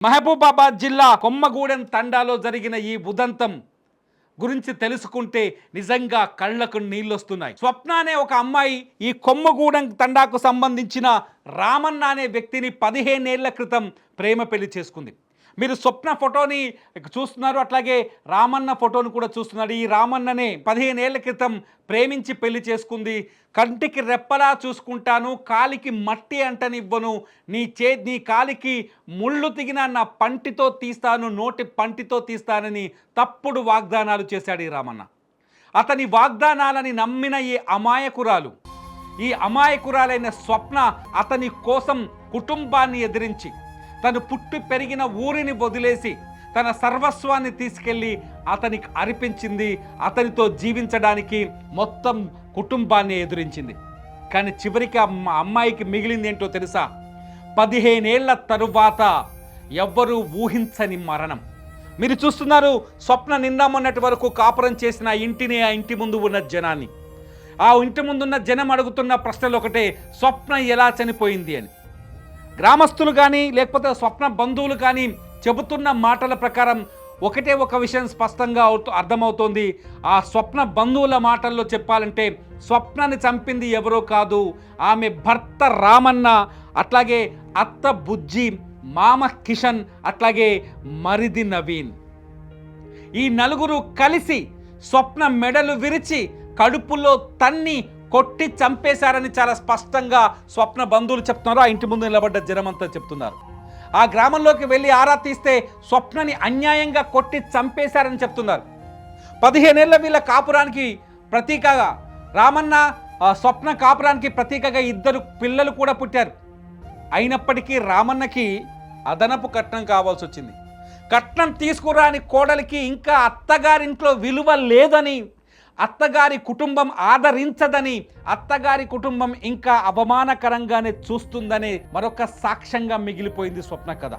మహబూబాబాద్ జిల్లా కొమ్మగూడెం తండాలో జరిగిన ఈ ఉదంతం గురించి తెలుసుకుంటే నిజంగా కళ్ళకు నీళ్ళొస్తున్నాయి. స్వప్న అనే ఒక అమ్మాయి ఈ కొమ్మగూడెం తండాకు సంబంధించిన రామన్న అనే వ్యక్తిని 15 ఏళ్ల క్రితం ప్రేమ పెళ్లి చేసుకుంది. మీరు స్వప్న ఫోటోని చూస్తున్నారు, అట్లాగే రామన్న ఫోటోను కూడా చూస్తున్నారు. ఈ రామన్ననే 15 ఏళ్ల క్రితం ప్రేమించి పెళ్లి చేసుకుంది. కంటికి రెప్పలా చూసుకుంటాను, కాలికి మట్టి అంటనివ్వను, నీ కాలికి ముళ్ళు తిగిన నా పంటితో తీస్తాను, నోటి పంటితో తీస్తానని తప్పుడు వాగ్దానాలు చేశాడు ఈ రామన్న. అతని వాగ్దానాలని నమ్మిన ఈ అమాయకురాలైన స్వప్న అతని కోసం కుటుంబాన్ని ఎదిరించి తను పుట్టి పెరిగిన ఊరిని వదిలేసి తన సర్వస్వాన్ని తీసుకెళ్ళి అతనికి అర్పించింది. అతనితో జీవించడానికి మొత్తం కుటుంబాన్ని ఎదురించింది. కానీ చివరికి అమ్మాయికి మిగిలింది ఏంటో తెలుసా? 15 ఏళ్ల తరువాత ఎవ్వరూ ఊహించని మరణం. మీరు చూస్తున్నారు, స్వప్న నిన్న మొన్నటి వరకు కాపురం చేసిన ఇంటిని, ఆ ఇంటి ముందు ఉన్న జనాన్ని, ఆ ఇంటి ముందున్న జనం అడుగుతున్న ప్రశ్నలు ఒకటే, స్వప్న ఎలా చనిపోయింది అని. గ్రామస్తులు కానీ లేకపోతే స్వప్న బంధువులు కానీ చెబుతున్న మాటల ప్రకారం ఒకటే ఒక విషయం స్పష్టంగా అర్థమవుతోంది. ఆ స్వప్న బంధువుల మాటల్లో చెప్పాలంటే స్వప్నని చంపింది ఎవరో కాదు, ఆమె భర్త రామన్న, అట్లాగే అత్త బుజ్జి, మామ కిషన్, అట్లాగే మరిది నవీన్. ఈ నలుగురు కలిసి స్వప్న మెడలు విరిచి కడుపులో తన్ని కొట్టి చంపేశారని చాలా స్పష్టంగా స్వప్న బంధువులు చెప్తున్నారు. ఆ ఇంటి ముందు నిలబడ్డ జనమంతా చెప్తున్నారు. ఆ గ్రామంలోకి వెళ్ళి ఆరా తీస్తే స్వప్నని అన్యాయంగా కొట్టి చంపేశారని చెప్తున్నారు. 15 ఏళ్ల వీళ్ళ కాపురానికి ప్రతీకగా రామన్న, స్వప్న కాపురానికి ప్రతీకగా 2 పిల్లలు కూడా పుట్టారు. అయినప్పటికీ రామన్నకి అదనపు కట్నం కావాల్సి వచ్చింది. కట్నం తీసుకురాని కోడలికి ఇంకా అత్తగారింట్లో విలువ లేదని, అత్తగారి కుటుంబం ఆదరించదని, అత్తగారి కుటుంబం ఇంకా అవమానకరంగానే చూస్తుందనే మరొక సాక్ష్యంగా మిగిలిపోయింది స్వప్న కథ.